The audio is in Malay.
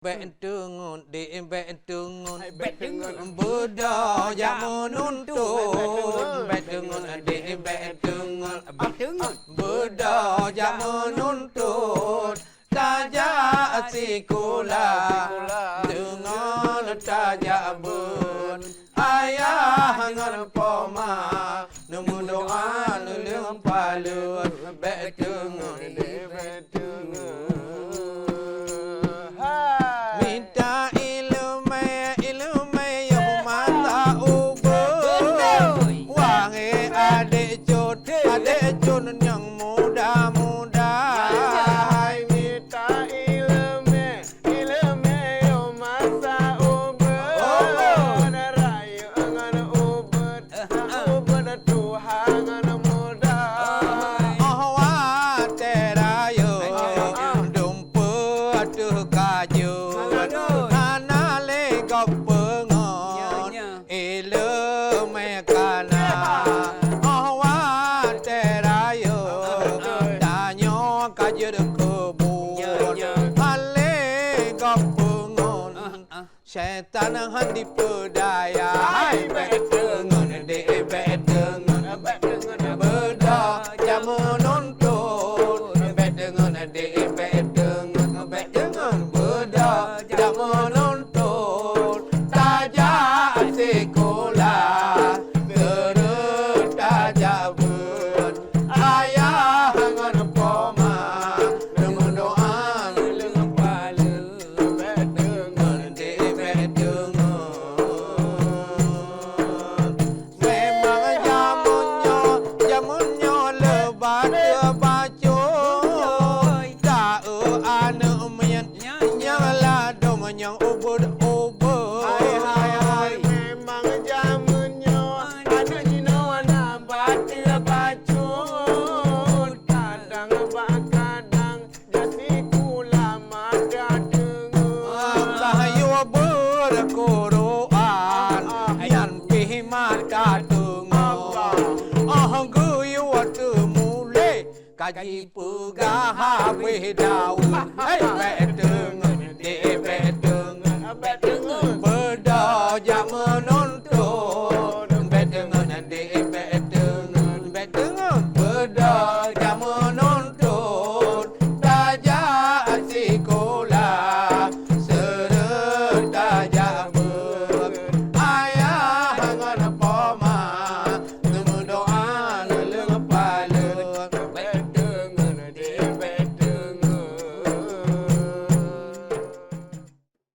Bentungun di bentungun bentungun budaya menuntun bentungun di bentungun budaya menuntun tajak sekolah dengan tajak bun ayah ngan poma nemu doa lulung palun bentungun di bentungun adik Jun yang muda-muda minta ilmu yo masa ubud rayu ngan ubud Tuhan ngan muda wa terayo dumpet kaju anale gopengon ilmu kana Syaitan handi pedaya hai bentungun di bentungun beda jam menuntun bentungun di bentungun beda jam menuntun tajak sekolah terus tajak bun ayah ngan poma nemu doa lulung palu bentungun di jamunnya lebat bacu tak anu men nyala dom yang ubud hai memang jamunnya ada jinawana baca bacu kadang jadi kula mada dengar kayu berkoroan yan pihmat kadungan guyu waktu mulai kaji pegah habis daun hai beteng